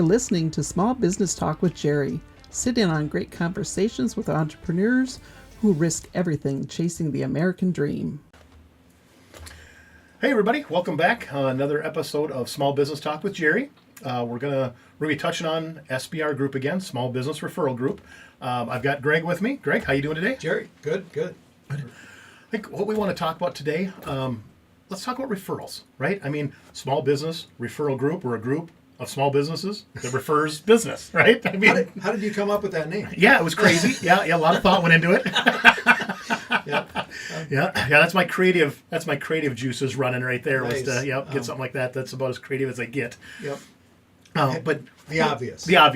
You're listening to Small Business Talk with Jerry. Sit in on great conversations with entrepreneurs who risk everything chasing the American dream. Hey everybody, welcome back. Another episode of Small Business Talk with Jerry. We're gonna be touching on SBR Group again, Small Business Referral Group. I've got Greg with me. Greg, how you doing today? Jerry, good. I think what we want to talk about today, let's talk about referrals, right? I mean, small business referral group, or a group of small businesses that refers business, right? I mean, how did you come up with that name? Yeah, it was crazy. Yeah, a lot of thought went into it. Yeah, that's my creative juices running right there. Nice. Was to get something like that. That's about as creative as I get. Yep. But the obvious. Yeah,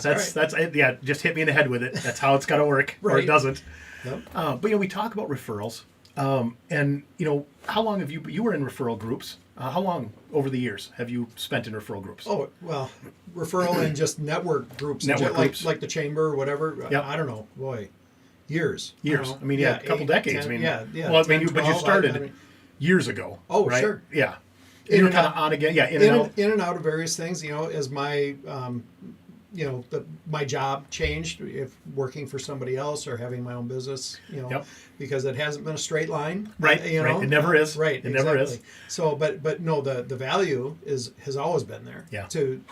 that's it. Yeah, just hit me in the head with it. That's how it's got to work, or it doesn't. Yep. But we talk about referrals, and how long have you were in referral groups? How long over the years have you spent in referral groups? Oh, well, referral and just network groups, like the chamber or whatever. Yep. I don't know, boy, years. I mean, a couple decades. 10, I mean, yeah. Well, 10, but you 12, started years ago. Oh, right? sure. Yeah. In You were and kind of out. on again. Yeah, in and out of various things. As my my job changed, if working for somebody else or having my own business, Yep. because it hasn't been a straight line, Right. Right. It never is. Right. It never is. So, but no, the value has always been there. Yeah. To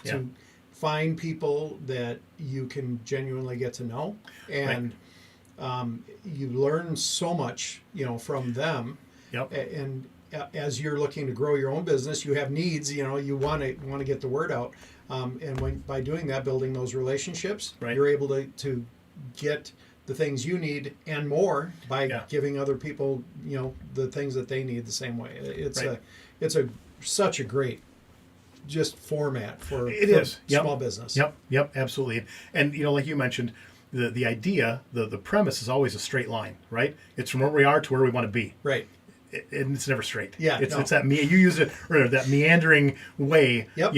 find people that you can genuinely get to know, and you learn so much, from them. Yep. And as you're looking to grow your own business, you have needs. You want to get the word out. And by doing that, building those relationships, you're able to get the things you need and more by giving other people, the things that they need the same way. It's such a great just format for small business. Yep, absolutely. And like you mentioned, the idea, the premise is always a straight line, right? It's from where we are to where we want to be. Right. And it's never straight. Yeah, it's that you use it, or that meandering way. Yep.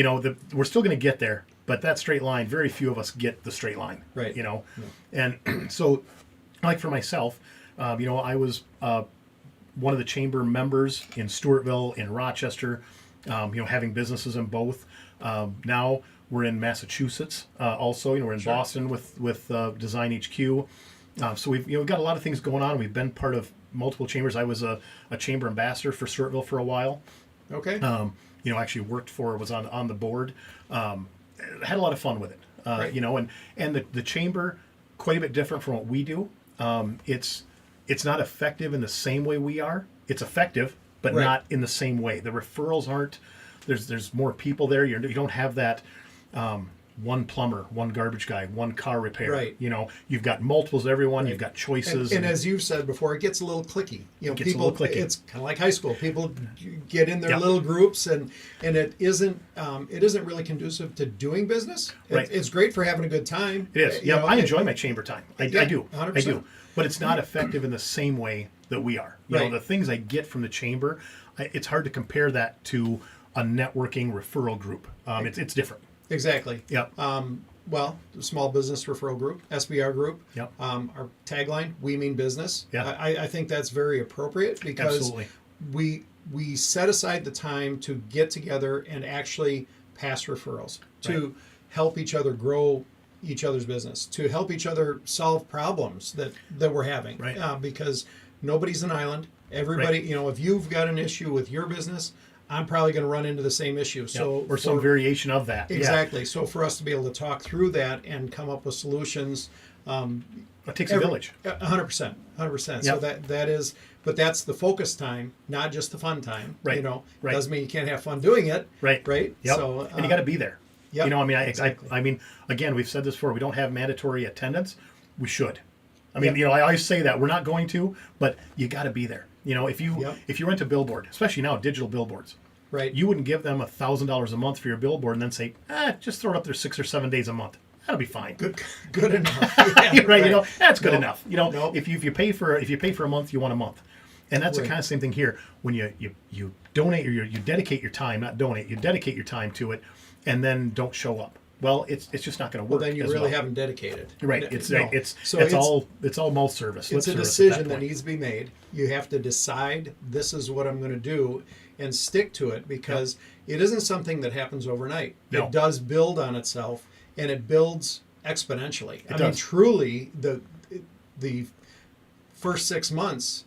We're still going to get there, but that straight line, very few of us get the straight line. Right. And so, like for myself, I was one of the chamber members in Stewartville, in Rochester, having businesses in both. Now we're in Massachusetts, also. We're in Boston with Design HQ. So we've got a lot of things going on. We've been part of multiple chambers. I was a chamber ambassador for Stewartville for a while. Okay. Actually was on the board. Had a lot of fun with it. And the chamber, quite a bit different from what we do. It's not effective in the same way we are. It's effective, but not in the same way. The referrals aren't. There's more people there. You don't have that. One plumber, one garbage guy, one car repair. Right. You've got multiples of everyone. You've got choices. And as you've said before, it gets a little cliquey. Gets a little cliquey. It's kind of like high school. People get in their little groups, and it isn't really conducive to doing business. It's great for having a good time. It is. Yeah, I enjoy my chamber time. I do. 100%. I do. But it's not effective in the same way that we are. The things I get from the chamber, it's hard to compare that to a networking referral group. It's different. Exactly. Yep. Well, the Small Business Referral Group, SBR Group. Yep. Our tagline, "We mean business." Yeah. I think that's very appropriate because Absolutely. we set aside the time to get together and actually pass referrals, to help each other grow each other's business, to help each other solve problems that we're having. Right. Because nobody's an island. Everybody, if you've got an issue with your business, I'm probably going to run into the same issue. So or some variation of that. Exactly. Yeah. So for us to be able to talk through that and come up with solutions, it takes a village. 100%. 100%. Yep. So that is, but that's the focus time, not just the fun time. Right. Doesn't mean you can't have fun doing it. Right. Right. Yep. So and you got to be there. Yep. Exactly. I mean, again, we've said this before. We don't have mandatory attendance. We should. I mean, I always say that we're not going to, but you got to be there. If you rent a billboard, especially now, digital billboards. Right. You wouldn't give them $1,000 a month for your billboard and then say, just throw it up there 6 or 7 days a month. That'll be fine. Good enough. Yeah, right. That's good enough. Nope. If you pay for a month, you want a month. And that's the kind of same thing here. When you donate, or you dedicate your time, not donate, you dedicate your time to it, and then don't show up. Well, it's just not going to work. Well, then you really haven't dedicated. Right. It's all mouth service. It's a decision that needs to be made. You have to decide, this is what I'm going to do, and stick to it, because it isn't something that happens overnight. No. It does build on itself, and it builds exponentially. It I mean, does. truly, the first 6 months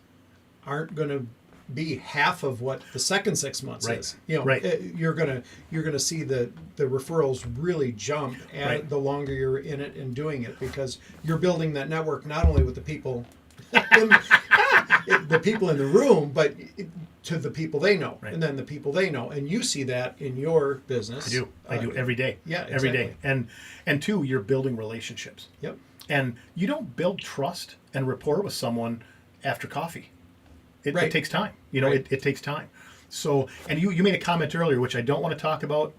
aren't going to be half of what the second 6 months Right. is. You know, Right. you're gonna see the referrals really jump Right. the longer you're in it and doing it, because you're building that network not only with the people, the people in the room, but to the people they know, Right. and then the people they know, and you see that in your business. I do every day. Yeah, every day. exactly. And two, you're building relationships. Yep. And you don't build trust and rapport with someone after coffee. It Right. takes time. You know, Right. it takes time. So, and you made a comment earlier, which I don't want to talk about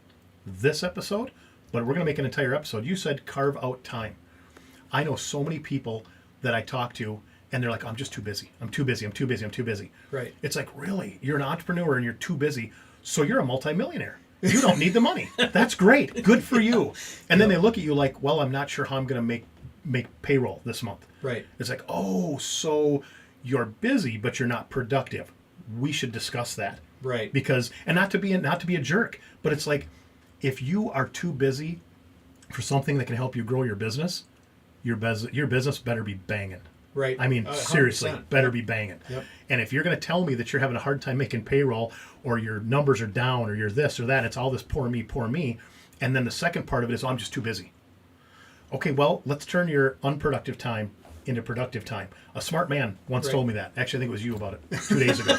this episode, but we're going to make an entire episode. You said carve out time. I know so many people that I talk to, and they're like, I'm just too busy. I'm too busy. I'm too busy. I'm too busy. Right. It's like, really? You're an entrepreneur and you're too busy. So you're a multimillionaire. You don't need the money. That's great. Good for you. And then they look at you like, well, I'm not sure how I'm going to make payroll this month. Right. It's like, oh, so you're busy, but you're not productive. We should discuss that. Right. Because, and not to be a jerk, but it's like, if you are too busy for something that can help you grow your business, your business better be banging. Right. I mean, 100%. seriously, better be banging. Yep. And if you're going to tell me that you're having a hard time making payroll, or your numbers are down, or you're this or that, it's all this poor me, and then the second part of it is, oh, I'm just too busy. Okay, well, let's turn your unproductive time into productive time. A smart man once Right. told me that. Actually, I think it was you about it 2 days ago.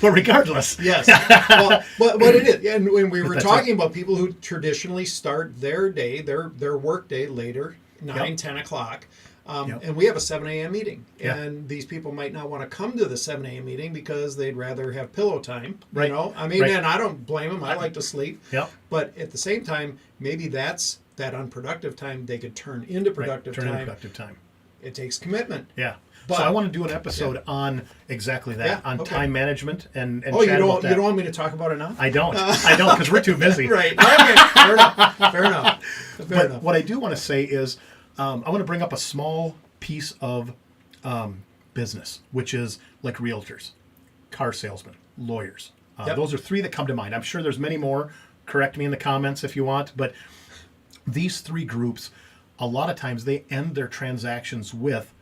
But regardless. Yes. Well, what it is, and when we were That's talking about people who traditionally start their day, their work day later, 9, Yep. 10 o'clock, Yep. and we have a 7 a.m. meeting. Yeah. And these people might not want to come to the 7 a.m. meeting because they'd rather have pillow time. Right. You know, I mean, Right. and I don't blame them. I like to sleep. Yep. But at the same time, maybe that's that unproductive time they could turn into productive Turn into time. productive time. It takes commitment. Yeah. But- so I want to do an episode on exactly that, Yeah, on okay. time management and Oh, you chat about that. don't want me to talk about it now? I don't because we're too busy. Right. Okay. Fair enough. Fair enough. Fair But enough. what I do want to say is, I want to bring up a small piece of business, which is like realtors, car salesmen, lawyers. Yep. Those are three that come to mind. I'm sure there's many more. Correct me in the comments if you want. But these three groups, a lot of times they end their transactions with,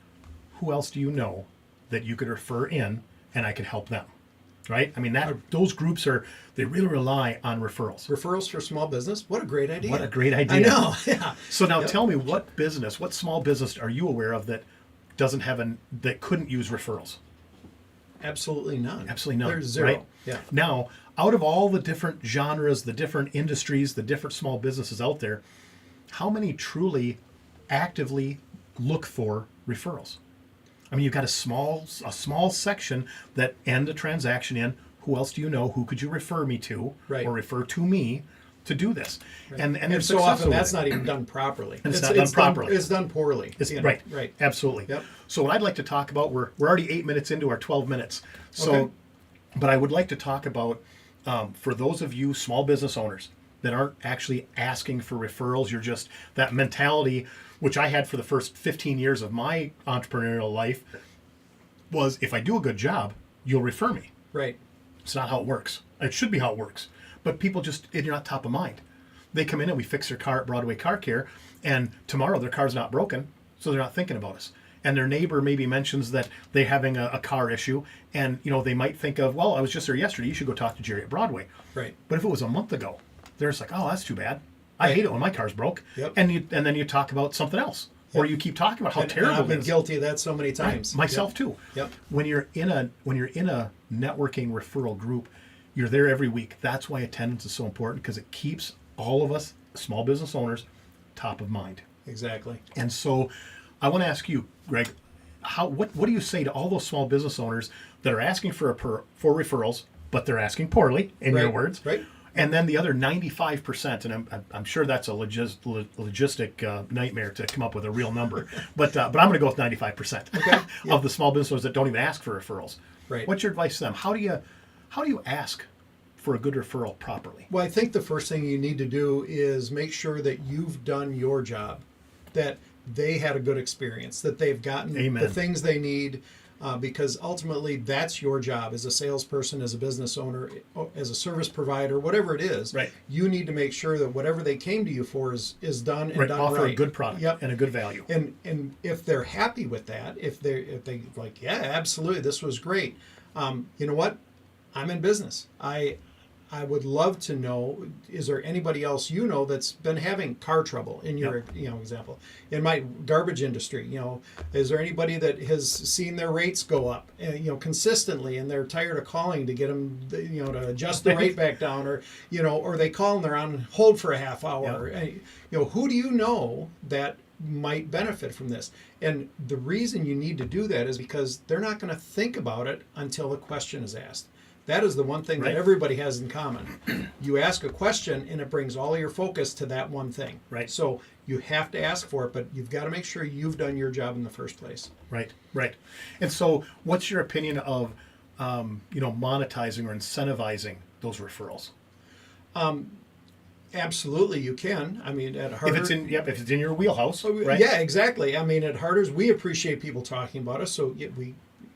who else do you know that you could refer in and I could help them? Right? I mean, those groups they really rely on referrals. Referrals for small business? What a great idea. What a great idea. I know. Yeah. So now Yep. tell me, what small business are you aware of that doesn't have that couldn't use referrals? Absolutely none. Absolutely none. There's zero. Right? Yeah. Now, out of all the different genres, the different industries, the different small businesses out there, how many truly actively look for referrals? I mean, you've got a small section that end a transaction in, who else do you know? Who could you refer me to? Right. Or refer to me to do this? And they're And so successful often with that's it. not even done properly. It's not done properly. It's done poorly. It's, you know? right. Right. Absolutely. Yep. So what I'd like to talk about, we're already 8 minutes into our 12 minutes. So, Okay. but I would like to talk about, for those of you small business owners that aren't actually asking for referrals, you're just that mentality, which I had for the first 15 years of my entrepreneurial life, was if I do a good job, you'll refer me. Right. It's not how it works. It should be how it works. But people you're not top of mind. They come in and we fix their car at Broadway Car Care, and tomorrow their car's not broken, so they're not thinking about us. And their neighbor maybe mentions that they're having a car issue, and they might think of, well, I was just there yesterday, you should go talk to Jerry at Broadway. Right. But if it was a month ago, they're just like, oh, that's too bad. I Right. hate it when my car's broke. Yep. And then you talk about something else. Or Yep. you keep talking about how And terrible I've been it is. guilty of that so many Right. times. Myself Yep. too. Yep. When you're in a networking referral group, you're there every week. That's why attendance is so important, because it keeps all of us small business owners top of mind. Exactly. And so I want to ask you, Greg, what do you say to all those small business owners that are asking for referrals, but they're asking poorly, in your Right. words? Right. And then the other 95%, and I'm sure that's a logistic nightmare to come up with a real number, but I'm going to go with 95% Okay. Yeah. of the small business owners that don't even ask for referrals. Right. What's your advice to them? How do you ask for a good referral properly? Well, I think the first thing you need to do is make sure that you've done your job, that they had a good experience, that they've gotten Amen. the things they need, because ultimately that's your job as a salesperson, as a business owner, as a service provider, whatever it is. Right. You need to make sure that whatever they came to you for is done and Right. done Offer right. a good product Yep. and a good value. And if they're happy with that, if they like, yeah, absolutely, this was great. You know what? I'm in business. I would love to know, is there anybody else you know that's been having car trouble in your example? In my garbage industry, is there anybody that has seen their rates go up consistently, and they're tired of calling to get them to adjust the rate back down, or they call and they're on hold for a half hour. Who do you know that might benefit from this? And the reason you need to do that is because they're not going to think about it until the question is asked. That is the one thing that everybody has in common. You ask a question and it brings all your focus to that one thing. Right. So you have to ask for it, but you've got to make sure you've done your job in the first place. Right. And so what's your opinion of, monetizing or incentivizing those referrals? Absolutely, you can. I mean, at Harder, if it's in your wheelhouse, right? Yeah, exactly. I mean, at Harder's, we appreciate people talking about us. So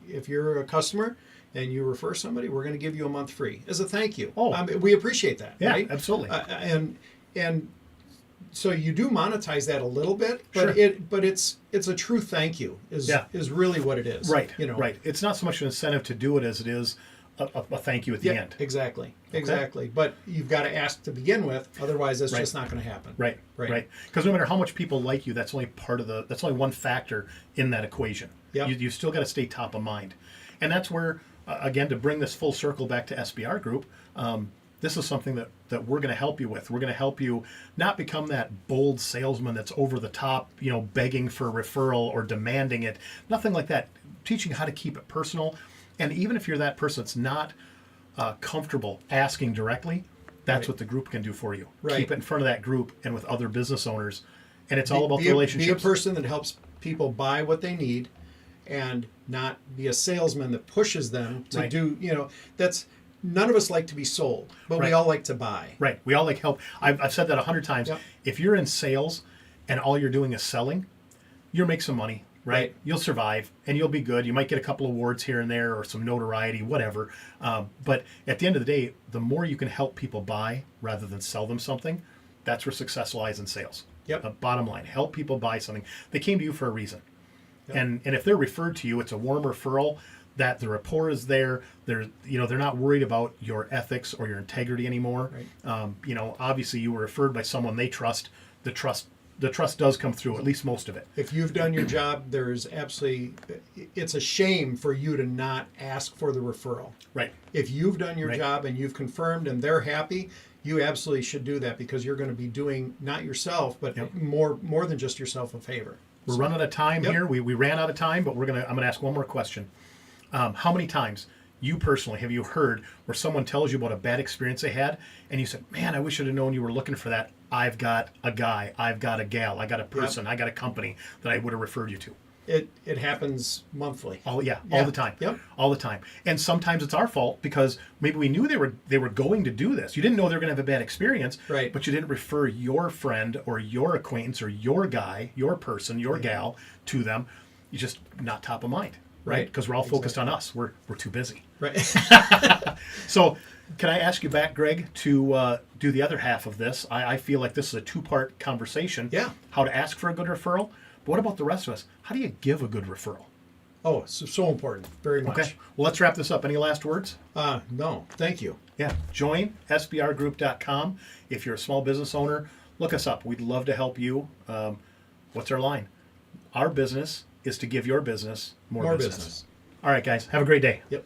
if you're a customer and you refer somebody, we're going to give you a month free as a thank you. We appreciate that. Yeah, right? absolutely. And so you do monetize that a little bit, but it's a true thank you is really what it is. Right. Right. It's not so much an incentive to do it as it is a thank you at the end. Exactly. But you've got to ask to begin with, otherwise that's just not going to happen. Right. Because no matter how much people like you, that's only one factor in that equation. Yep. You still got to stay top of mind, and that's where again, to bring this full circle back to SBR Group, this is something that we're going to help you with. We're going to help you not become that bold salesman that's over the top, begging for a referral or demanding it. Nothing like that. Teaching you how to keep it personal. And even if you're that person that's not comfortable asking directly, that's what the group can do for you. Right. Keep it in front of that group and with other business owners. And it's all about the relationships. Be a person that helps people buy what they need, and not be a salesman that pushes them to do, that's, none of us like to be sold, but we all like to buy. Right. We all like help. I've said that 100 times. Yep. If you're in sales and all you're doing is selling, you'll make some money, right? You'll survive and you'll be good. You might get a couple awards here and there or some notoriety, whatever. But at the end of the day, the more you can help people buy rather than sell them something, that's where success lies in sales. Yep. Bottom line, help people buy something. They came to you for a reason. Yep. And if they're referred to you, it's a warm referral, that the rapport is there. They're not worried about your ethics or your integrity anymore. Right. Obviously you were referred by someone they trust. The trust does come through, at least most of it. If you've done your job, it's a shame for you to not ask for the referral. Right. If you've done your job and you've confirmed and they're happy, you absolutely should do that, because you're going to be doing not yourself, but more than just yourself a favor. We're running out of time here. We ran out of time, but I'm gonna ask one more question. How many times you personally have you heard where someone tells you about a bad experience they had, and you said, "Man, I wish I'd have known you were looking for that. I've got a guy, I've got a gal, I got a person, I got a company that I would have referred you to." It happens monthly. All the time. Yep. All the time. And sometimes it's our fault because maybe we knew they were going to do this. You didn't know they were going to have a bad experience, right? But you didn't refer your friend or your acquaintance or your guy, your person, your gal to them. You're just not top of mind, right? Because we're all focused on us. We're too busy. Right. So can I ask you back, Greg, to do the other half of this? I feel like this is a two-part conversation. Yeah. How to ask for a good referral. But what about the rest of us? How do you give a good referral? Oh, so important. Very much. Okay. Well, let's wrap this up. Any last words? No. Thank you. Yeah. Join sbrgroup.com. If you're a small business owner, look us up. We'd love to help you. What's our line? Our business is to give your business more business. All right, guys. Have a great day. Yep.